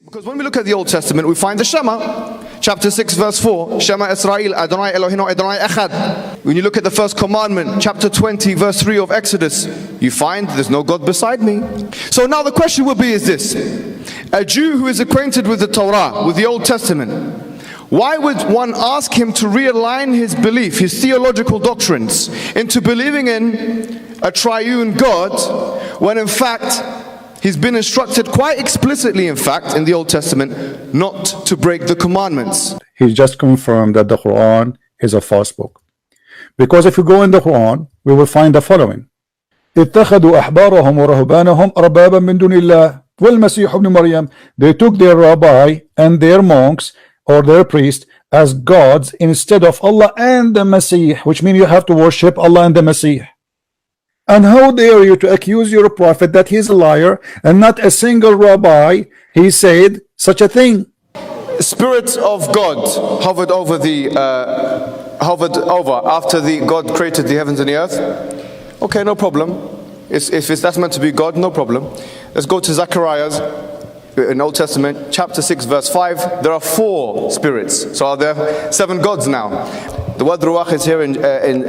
Because when we look at the Old Testament, we find the Shema, chapter 6, verse 4, Shema Israel, Adonai Eloheinu, Adonai Echad. When you look at the first commandment, chapter 20, verse 3 of Exodus, you find there's no God beside me. So now the question would be is this: a Jew who is acquainted with the Torah, with the Old Testament, why would one ask him to realign his belief, his theological doctrines, into believing in a triune God, when in fact he's been instructed quite explicitly, in fact, in the Old Testament, not to break the commandments? He just confirmed that the Quran is a false book. Because if you go in the Quran, we will find the following: اتخذوا أحبارهم ورهبانهم أربابا من دون الله والمسيح ابن مريم. They took their rabbi and their monks or their priest as gods instead of Allah and the Messiah, which means you have to worship Allah and the Messiah. And how dare you to accuse your prophet that he's a liar, and not a single rabbi he said such a thing. Spirit of God hovered over after the God created the heavens and the earth. Okay, no problem. If that's meant to be God, no problem. Let's go to Zechariah's in Old Testament, chapter 6, verse 5. There are 4 spirits. So are there 7 gods now? The word ruach is here in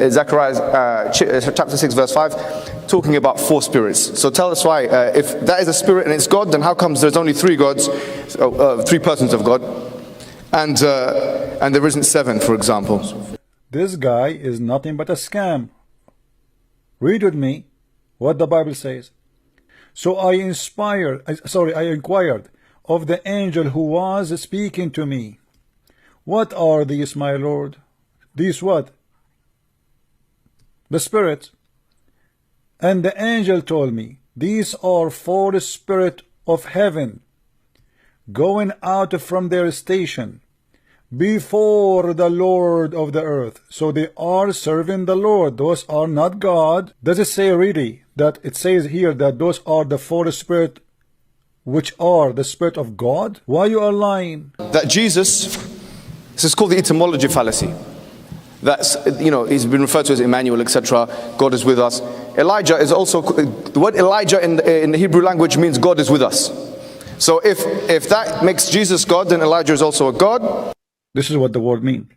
Zechariah chapter 6, verse 5, talking about 4 spirits. So tell us why, if that is a spirit and it's God, then how comes there's only 3 gods, 3 persons of God, and there isn't 7, for example? This guy is nothing but a scam. Read with me what the Bible says. So I inquired of the angel who was speaking to me, what are these, my Lord? These what? The spirits. And the angel told me, these are 4 spirits of heaven going out from their station before the Lord of the earth. So they are serving the Lord. Those are not God. Does it say really that it says here that those are the 4 spirits which are the spirit of God? Why you are lying? That Jesus, this is called the etymology fallacy. That's, you know, he's been referred to as Emmanuel, etc. God is with us. Elijah is also, the word Elijah in the Hebrew language means God is with us. So if that makes Jesus God, then Elijah is also a God. This is what the word means.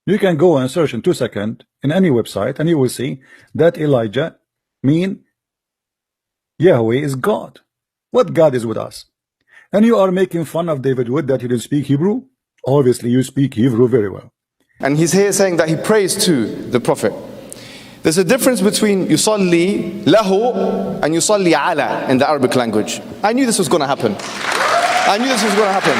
You can go and search in 2 seconds in any website and you will see that Elijah mean Yahweh is God. What God is with us? And you are making fun of David Wood that he didn't speak Hebrew. Obviously you speak Hebrew very well. And he's here saying that he prays to the Prophet. There's a difference between yusalli lahu and yusalli ala in the Arabic language. I knew this was going to happen. I knew this was going to happen.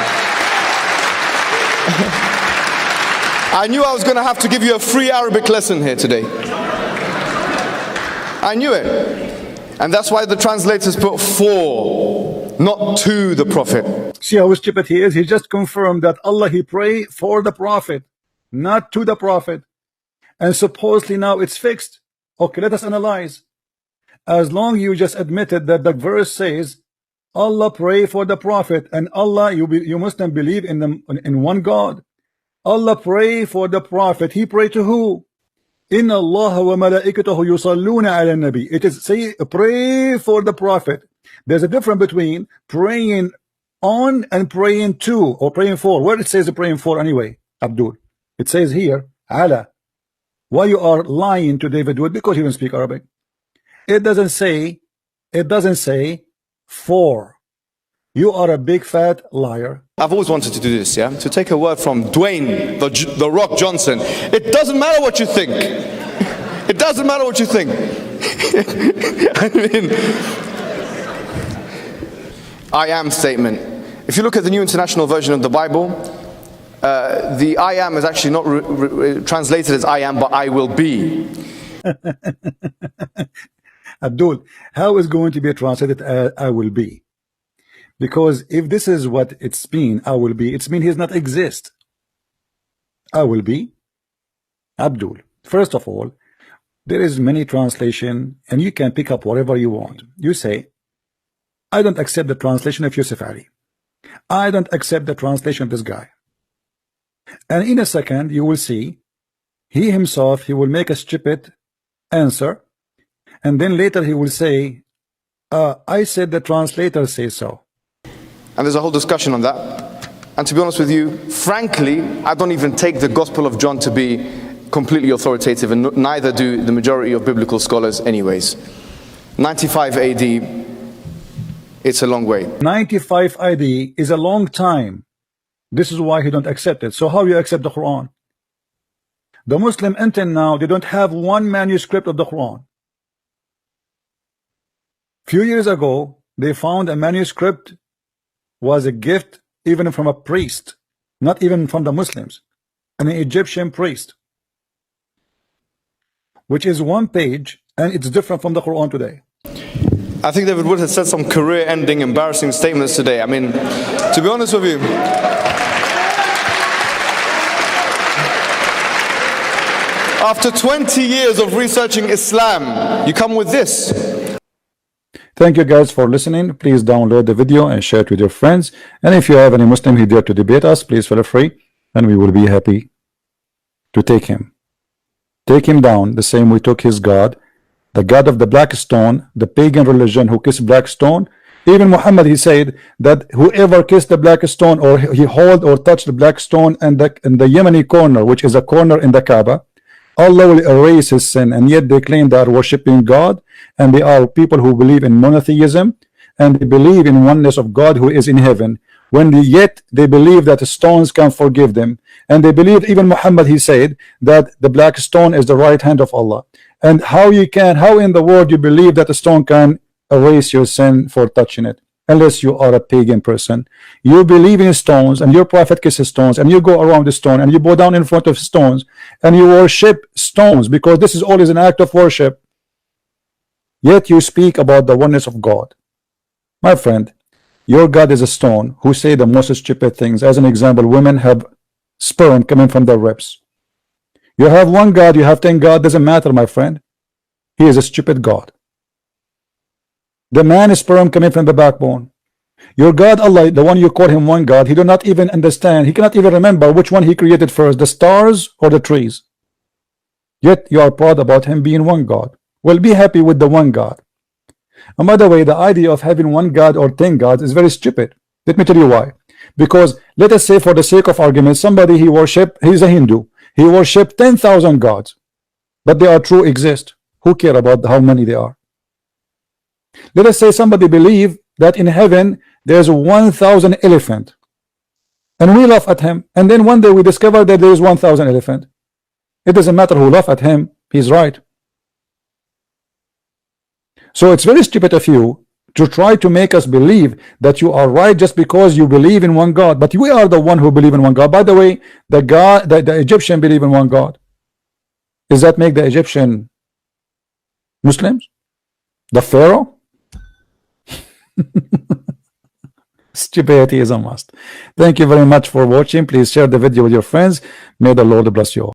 I knew I was going to have to give you a free Arabic lesson here today. I knew it. And that's why the translators put 4, not to the Prophet. See how stupid he is? He just confirmed that Allah, he pray for the Prophet, not to the Prophet. And supposedly now it's fixed. Okay, let us analyze. As long as you just admitted that the verse says Allah pray for the Prophet, and Allah, you Muslim believe in one God. Allah pray for the Prophet. He pray to who? Inna Allah wa malaikatahu yusalluna ala nabi. It is say pray for the Prophet. There's a difference between praying on and praying to, or praying for. Where it says praying for anyway, Abdul? It says here ala. Why you are lying to David Wood? Because he don't speak Arabic. It doesn't say for. You are a big fat liar. I've always wanted to do this, yeah? To take a word from Dwayne, the Rock Johnson. It doesn't matter what you think. It doesn't matter what you think. I mean, I am statement. If you look at the New International Version of the Bible, the I am is actually not translated as I am, but I will be. Abdul, how is going to be translated as I will be? Because if this is what it's mean, I will be, it's mean he's not exist. I will be. Abdul, first of all, there is many translation and you can pick up whatever you want. You say, I don't accept the translation of Yusuf Ali. I don't accept the translation of this guy. And in a second you will see he himself, he will make a stupid answer, and then later he will say I said the translator says so. And there's a whole discussion on that. And to be honest with you, frankly, I don't even take the Gospel of John to be completely authoritative, and neither do the majority of biblical scholars anyways. 95 AD, it's a long way. 95 AD is a long time. This is why he don't accept it. So how you accept the Quran? The Muslim until now, they don't have one manuscript of the Quran. Few years ago, they found a manuscript was a gift even from a priest, not even from the Muslims, an Egyptian priest, which is one page, and it's different from the Quran today. I think David Wood has said some career-ending, embarrassing statements today. I mean, to be honest with you, after 20 years of researching Islam, you come with this. Thank you guys for listening. Please download the video and share it with your friends. And if you have any Muslim who dare to debate us, please feel free, and we will be happy to take him. Take him down the same we took his God, the God of the black stone, the pagan religion who kissed black stone. Even Muhammad, he said that whoever kissed the black stone, or he hold or touched the black stone in the Yemeni corner, which is a corner in the Kaaba, Allah will erase his sin. And yet they claim they are worshiping God, and they are people who believe in monotheism, and they believe in oneness of God who is in heaven, yet they believe that the stones can forgive them. And they believe, even Muhammad, he said that the black stone is the right hand of Allah. And how in the world you believe that a stone can erase your sin for touching it, unless you are a pagan person? You believe in stones, and your prophet kisses stones, and you go around the stone, and you bow down in front of stones, and you worship stones, because this is always an act of worship. Yet you speak about the oneness of God. My friend, your God is a stone who say the most stupid things. As an example, women have sperm coming from their ribs. You have one God, you have 10 God, doesn't matter, my friend. He is a stupid God. The man is sperm coming from the backbone. Your God, Allah, the one you call him one God, he do not even understand. He cannot even remember which one he created first, the stars or the trees. Yet you are proud about him being one God. Well, be happy with the one God. And by the way, the idea of having one God or 10 gods is very stupid. Let me tell you why. Because let us say, for the sake of argument, somebody he's a Hindu. He worship 10,000 gods, but they are true exist. Who care about how many they are? Let us say somebody believe that in heaven there's 1,000 elephant, and we laugh at him, and then one day we discover that there is 1,000 elephant. It doesn't matter who laugh at him, he's right. So it's very stupid of you to try to make us believe that you are right just because you believe in one God. But we are the one who believe in one God. By the way, the Egyptian believe in one God. Does that make the Egyptian Muslims? The Pharaoh? Stupidity is a must. Thank you very much for watching. Please share the video with your friends. May the Lord bless you all.